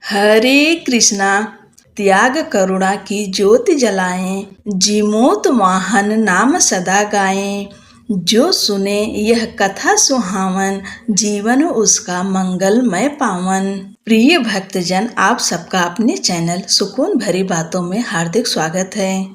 हरे कृष्णा। त्याग करुणा की ज्योति जलाएं, जीमोत वाहन नाम सदा गाएं। जो सुने यह कथा सुहावन, जीवन उसका मंगलमय पावन। प्रिय भक्तजन, आप सबका अपने चैनल सुकून भरी बातों में हार्दिक स्वागत है।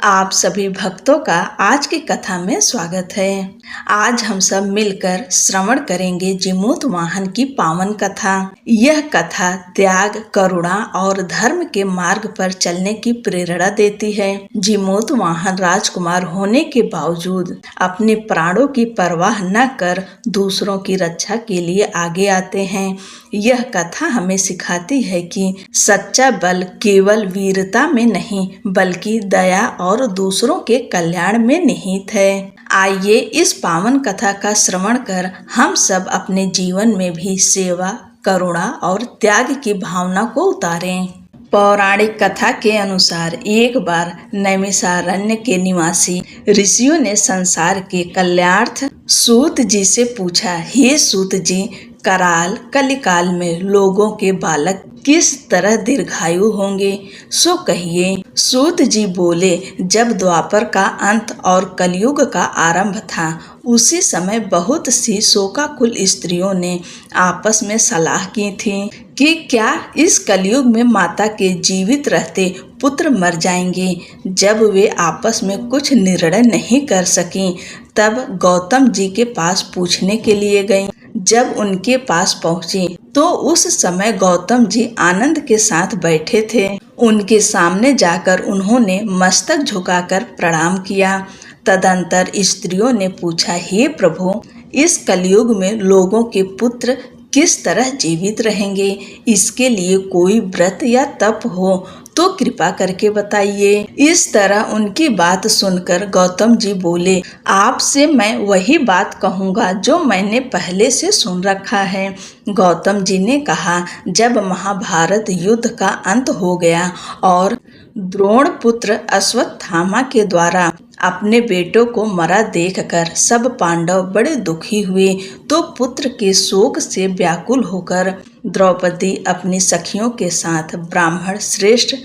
आप सभी भक्तों का आज की कथा में स्वागत है। आज हम सब मिलकर श्रवण करेंगे जीमूत वाहन की पावन कथा। यह कथा त्याग, करुणा और धर्म के मार्ग पर चलने की प्रेरणा देती है। जीमूत वाहन राजकुमार होने के बावजूद अपने प्राणों की परवाह न कर दूसरों की रक्षा के लिए आगे आते हैं। यह कथा हमें सिखाती है कि सच्चा बल केवल वीरता में नहीं बल्कि दया और दूसरों के कल्याण में निहित है। आइए इस पावन कथा का श्रवण कर हम सब अपने जीवन में भी सेवा, करुणा और त्याग की भावना को उतारें। पौराणिक कथा के अनुसार एक बार नैमिषारण्य के निवासी ऋषियों ने संसार के कल्याणार्थ सूत जी से पूछा, हे सूत जी, कराल कलिकाल में लोगों के बालक किस तरह दीर्घायु होंगे, सो कहिए। सूत जी बोले, जब द्वापर का अंत और कलयुग का आरंभ था, उसी समय बहुत सी शोकाकुल स्त्रियों ने आपस में सलाह की थी कि क्या इस कलयुग में माता के जीवित रहते पुत्र मर जाएंगे। जब वे आपस में कुछ निर्णय नहीं कर सकीं, तब गौतम जी के पास पूछने के लिए गईं। जब उनके पास पहुंची तो उस समय गौतम जी आनंद के साथ बैठे थे। उनके सामने जाकर उन्होंने मस्तक झुकाकर प्रणाम किया। तदंतर स्त्रियों ने पूछा, हे प्रभु, इस कलयुग में लोगों के पुत्र किस तरह जीवित रहेंगे, इसके लिए कोई व्रत या तप हो तो कृपा करके बताइए। इस तरह उनकी बात सुनकर गौतम जी बोले, आपसे मैं वही बात कहूँगा जो मैंने पहले से सुन रखा है। गौतम जी ने कहा, जब महाभारत युद्ध का अंत हो गया और द्रोण पुत्र अश्वत्थामा के द्वारा अपने बेटों को मरा देखकर सब पांडव बड़े दुखी हुए, तो पुत्र के शोक से व्याकुल होकर द्रौपदी अपनी सखियों के साथ ब्राह्मण श्रेष्ठ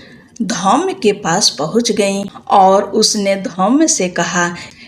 धौम्य के पास पहुंच गईं और उसने धौम्य से कहा,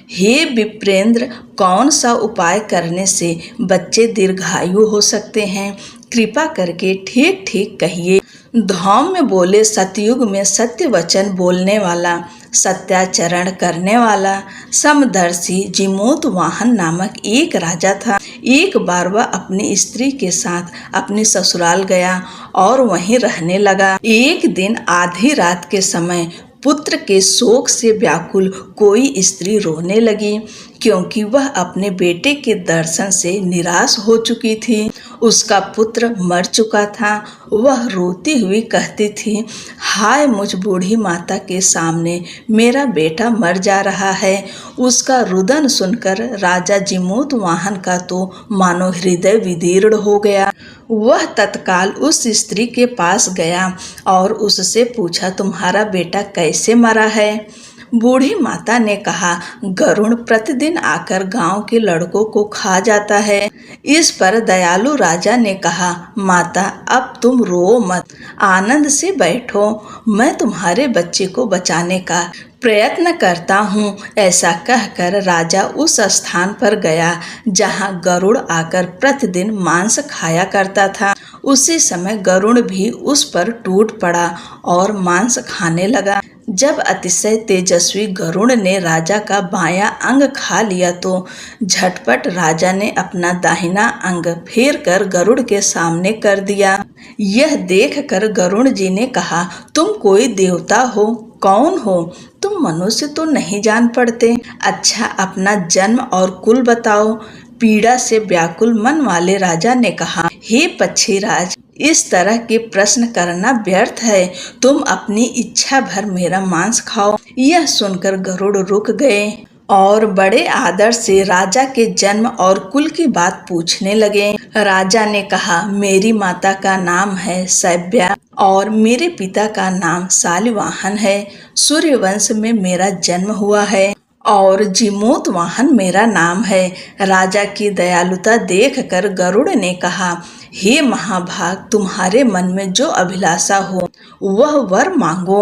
हे विप्रेंद्र, कौन सा उपाय करने से बच्चे दीर्घायु हो सकते हैं, कृपा करके ठीक ठीक कहिए। धौम्य बोले, सतयुग में सत्य वचन बोलने वाला, सत्याचरण करने वाला समदर्शी जीमूत वाहन नामक एक राजा था। एक बार वह अपनी स्त्री के साथ अपने ससुराल गया और वहीं रहने लगा। एक दिन आधी रात के समय पुत्र के शोक से व्याकुल कोई स्त्री रोने लगी, क्योंकि वह अपने बेटे के दर्शन से निराश हो चुकी थी। उसका पुत्र मर चुका था। वह रोती हुई कहती थी, हाय मुझ बूढ़ी माता के सामने मेरा बेटा मर जा रहा है। उसका रुदन सुनकर राजा जीमूत वाहन का तो मानो हृदय विदीर्ण हो गया। वह तत्काल उस स्त्री के पास गया और उससे पूछा, तुम्हारा बेटा कैसे मरा है। बूढ़ी माता ने कहा, गरुण प्रतिदिन आकर गांव के लड़कों को खा जाता है। इस पर दयालु राजा ने कहा, माता, अब तुम रो मत, आनंद से बैठो, मैं तुम्हारे बच्चे को बचाने का प्रयत्न करता हूँ। ऐसा कहकर राजा उस स्थान पर गया जहाँ गरुड़ आकर प्रतिदिन मांस खाया करता था। उसी समय गरुड़ भी उस पर टूट पड़ा और मांस खाने लगा। जब अतिशय तेजस्वी गरुड़ ने राजा का बायां अंग खा लिया तो झटपट राजा ने अपना दाहिना अंग फेर कर गरुड़ के सामने कर दिया। यह देखकर गरुड़ जी ने कहा, तुम कोई देवता हो, कौन हो तुम, मनुष्य तो नहीं जान पड़ते। अच्छा, अपना जन्म और कुल बताओ। पीड़ा से व्याकुल मन वाले राजा ने कहा, हे पक्षीराज, इस तरह के प्रश्न करना व्यर्थ है, तुम अपनी इच्छा भर मेरा मांस खाओ। यह सुनकर गरुड़ रुक गए और बड़े आदर से राजा के जन्म और कुल की बात पूछने लगे। राजा ने कहा, मेरी माता का नाम है सैव्या और मेरे पिता का नाम शालिवाहन है। सूर्यवंश में मेरा जन्म हुआ है और जीमूत वाहन मेरा नाम है। राजा की दयालुता देखकर गरुड़ ने कहा, हे महाभाग, तुम्हारे मन में जो अभिलाषा हो वह वर मांगो।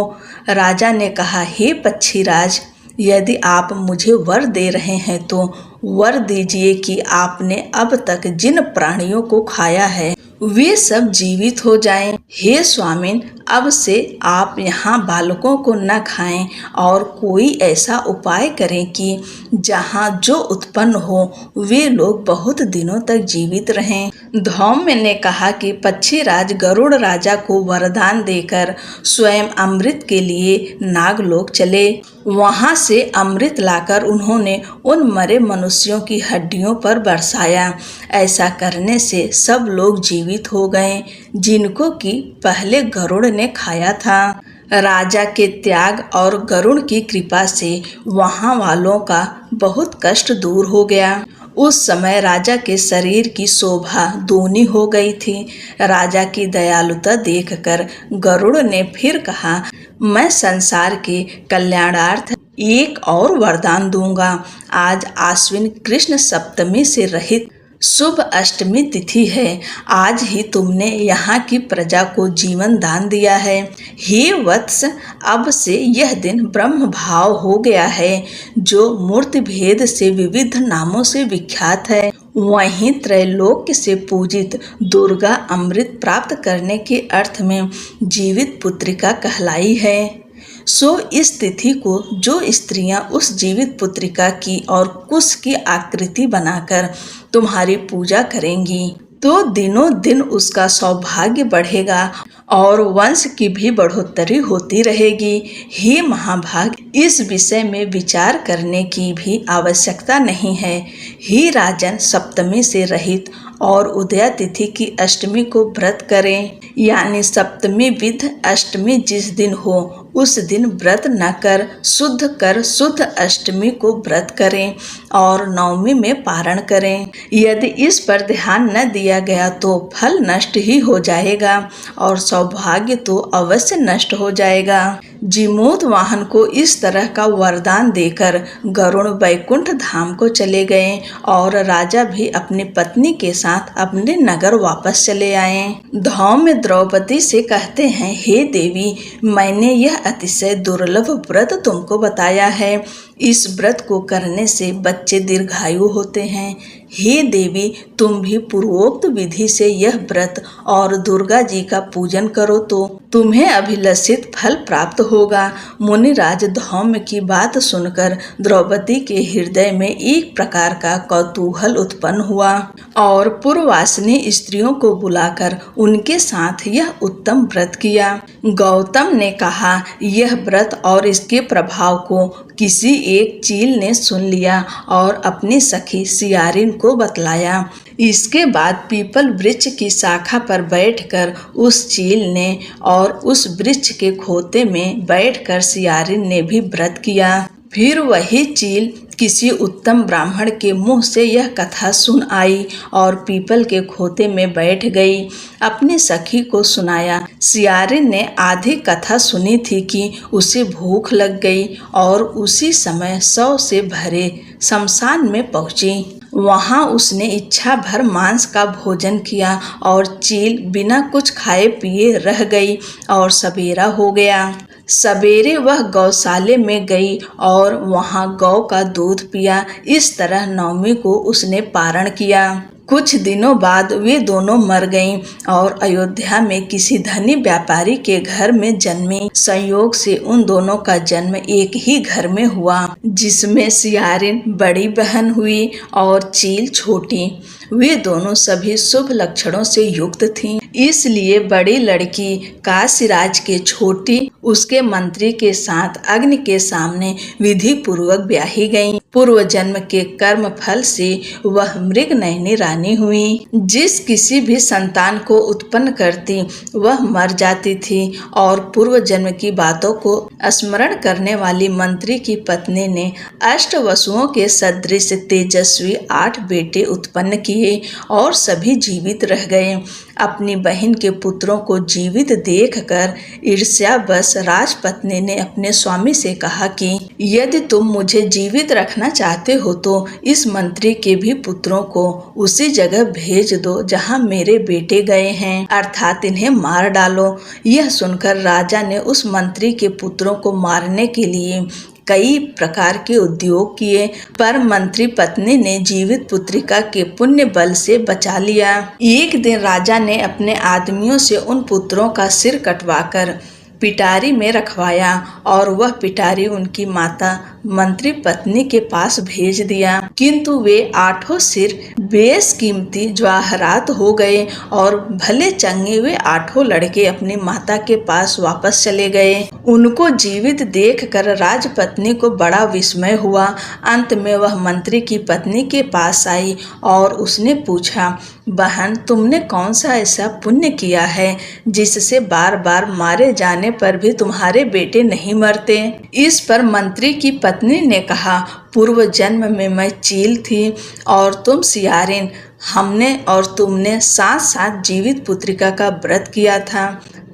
राजा ने कहा, हे पक्षीराज, यदि आप मुझे वर दे रहे हैं तो वर दीजिए कि आपने अब तक जिन प्राणियों को खाया है वे सब जीवित हो जाएं। हे स्वामिन, अब से आप यहाँ बालकों को न खाएं और कोई ऐसा उपाय करें कि जहाँ जो उत्पन्न हो वे लोग बहुत दिनों तक जीवित रहें। धौम्य ने कहा कि पक्षीराज गरुड़ राजा को वरदान देकर स्वयं अमृत के लिए नागलोक चले। वहां से अमृत लाकर उन्होंने उन मरे मनुष्यों की हड्डियों पर बरसाया। ऐसा करने से सब लोग जीवित हो गए जिनको कि पहले गरुड़ ने खाया था। राजा के त्याग और गरुड़ की कृपा से वहां वालों का बहुत कष्ट दूर हो गया। उस समय राजा के शरीर की शोभा दूनी हो गई थी। राजा की दयालुता देखकर गरुड़ ने फिर कहा, मैं संसार के कल्याणार्थ एक और वरदान दूंगा। आज आश्विन कृष्ण सप्तमी से रहित शुभ अष्टमी तिथि है। आज ही तुमने यहाँ की प्रजा को जीवन दान दिया है। हे वत्स, अब से यह दिन ब्रह्म भाव हो गया है जो मूर्ति भेद से विविध नामों से विख्यात है। वहीं त्रैलोक्य से पूजित दुर्गा अमृत प्राप्त करने के अर्थ में जीवित पुत्रिका कहलाई है। सो इस तिथि को जो स्त्रियां उस जीवित पुत्रिका की और कुश की आकृति बनाकर तुम्हारी पूजा करेंगी तो दिनों दिन उसका सौभाग्य बढ़ेगा और वंश की भी बढ़ोतरी होती रहेगी। हे महाभाग, इस विषय में विचार करने की भी आवश्यकता नहीं है। हे राजन, सप्तमी से रहित और उदया तिथि की अष्टमी को व्रत करें, यानी सप्तमी विध अष्टमी जिस दिन हो उस दिन व्रत न कर शुद्ध अष्टमी को व्रत करें और नवमी में पारण करें। यदि इस पर ध्यान न दिया गया तो फल नष्ट ही हो जाएगा और सौभाग्य तो अवश्य नष्ट हो जाएगा। जीमूत वाहन को इस तरह का वरदान देकर गरुड़ वैकुंठ धाम को चले गए और राजा भी अपनी पत्नी के साथ अपने नगर वापस चले आए। धौम्य द्रौपदी से कहते हैं, हे देवी, मैंने यह अतिशय दुर्लभ व्रत तुमको बताया है। इस व्रत को करने से बच्चे दीर्घायु होते हैं। हे देवी, तुम भी पूर्वोक्त विधि से यह व्रत और दुर्गा जी का पूजन करो तो तुम्हें अभिलषित फल प्राप्त होगा। मुनिराज धौम्य की बात सुनकर द्रौपदी के हृदय में एक प्रकार का कौतूहल उत्पन्न हुआ और पूर्ववासिनी स्त्रियों को बुलाकर उनके साथ यह उत्तम व्रत किया। गौतम ने कहा, यह व्रत और इसके प्रभाव को किसी एक चील ने सुन लिया और अपनी सखी सियारिन को बतलाया। इसके बाद पीपल वृक्ष की शाखा पर बैठकर उस चील ने और उस वृक्ष के खोते में बैठकर सियारिन ने भी व्रत किया। फिर वही चील किसी उत्तम ब्राह्मण के मुंह से यह कथा सुन आई और पीपल के खोते में बैठ गई, अपनी सखी को सुनाया। सियारिन ने आधी कथा सुनी थी कि उसे भूख लग गई और उसी समय 100 से भरे शमशान में पहुंची। वहां उसने इच्छा भर मांस का भोजन किया और चील बिना कुछ खाए पिए रह गई और सवेरा हो गया। सवेरे वह गौशाले में गई और वहां गौ का दूध पिया। इस तरह नवमी को उसने पारण किया। कुछ दिनों बाद वे दोनों मर गईं और अयोध्या में किसी धनी व्यापारी के घर में जन्मी। संयोग से उन दोनों का जन्म एक ही घर में हुआ, जिसमें सियारिन बड़ी बहन हुई और चील छोटी। वे दोनों सभी शुभ लक्षणों से युक्त थीं, इसलिए बड़ी लड़की काशीराज के छोटी उसके मंत्री के साथ अग्नि के सामने विधि पूर्वक ब्याही गई। पूर्व जन्म के कर्म फल से वह मृग नयनी रानी हुई। जिस किसी भी संतान को उत्पन्न करती वह मर जाती थी और पूर्व जन्म की बातों को स्मरण करने वाली मंत्री की पत्नी ने अष्टवसुओं के सदृश तेजस्वी 8 बेटे उत्पन्न किए और सभी जीवित रह गए। अपनी बहन के पुत्रों को जीवित देखकर ईर्ष्यावश राजपत्नी ने अपने स्वामी से कहा कि यदि तुम मुझे जीवित रखना रहना चाहते हो तो इस मंत्री के भी पुत्रों को उसी जगह भेज दो जहां मेरे बेटे गए हैं, अर्थात इन्हें मार डालो। यह सुनकर राजा ने उस मंत्री के पुत्रों को मारने के लिए कई प्रकार के उद्योग किए, पर मंत्री पत्नी ने जीवित पुत्रिका के पुण्य बल से बचा लिया। एक दिन राजा ने अपने आदमियों से उन पुत्रों का सिर कटवाकर पिटारी में रखवाया और वह पिटारी उनकी माता मंत्री पत्नी के पास भेज दिया, किंतु वे 8 सिर बेशकीमती जवाहरात हो गए और भले चंगे वे 8 लड़के अपनी माता के पास वापस चले गए। उनको जीवित देखकर राजपत्नी को बड़ा विस्मय हुआ। अंत में वह मंत्री की पत्नी के पास आई और उसने पूछा, बहन, तुमने कौन सा ऐसा पुण्य किया है जिससे बार बार मारे जाने पर भी तुम्हारे बेटे नहीं मरते? इस पर मंत्री की पत्नी ने कहा, पूर्व जन्म में मैं चील थी और तुम सियारिन। हमने और तुमने साथ साथ जीवित पुत्रिका का व्रत किया था।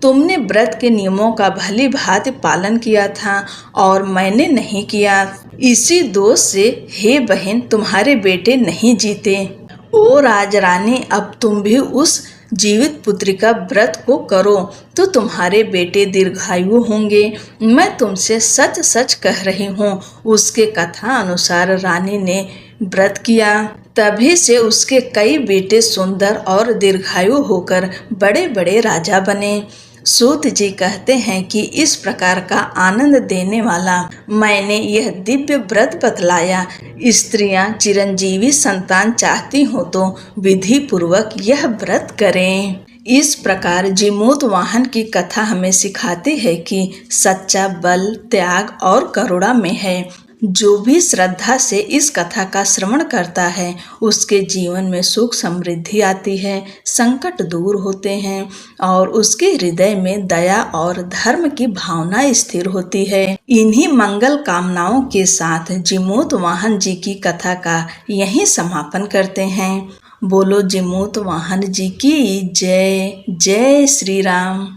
तुमने व्रत के नियमों का भली भांति पालन किया था और मैंने नहीं किया। इसी दोष से हे बहन, तुम्हारे बेटे नहीं जीते। ओ राजरानी, अब तुम भी उस जीवित पुत्रिका व्रत को करो तो तुम्हारे बेटे दीर्घायु होंगे। मैं तुमसे सच सच कह रही हूँ। उसके कथा अनुसार रानी ने व्रत किया, तभी से उसके कई बेटे सुंदर और दीर्घायु होकर बड़े बड़े राजा बने। सूत जी कहते हैं कि इस प्रकार का आनंद देने वाला मैंने यह दिव्य व्रत बतलाया। स्त्रियां चिरंजीवी संतान चाहती हो तो विधि पूर्वक यह व्रत करें। इस प्रकार जीमूतवाहन की कथा हमें सिखाती है कि सच्चा बल त्याग और करुणा में है। जो भी श्रद्धा से इस कथा का श्रवण करता है उसके जीवन में सुख समृद्धि आती है, संकट दूर होते हैं और उसके हृदय में दया और धर्म की भावना स्थिर होती है। इन्हीं मंगल कामनाओं के साथ जीमूतवाहन जी की कथा का यहीं समापन करते हैं। बोलो जीमूतवाहन जी की जय। जय श्री राम।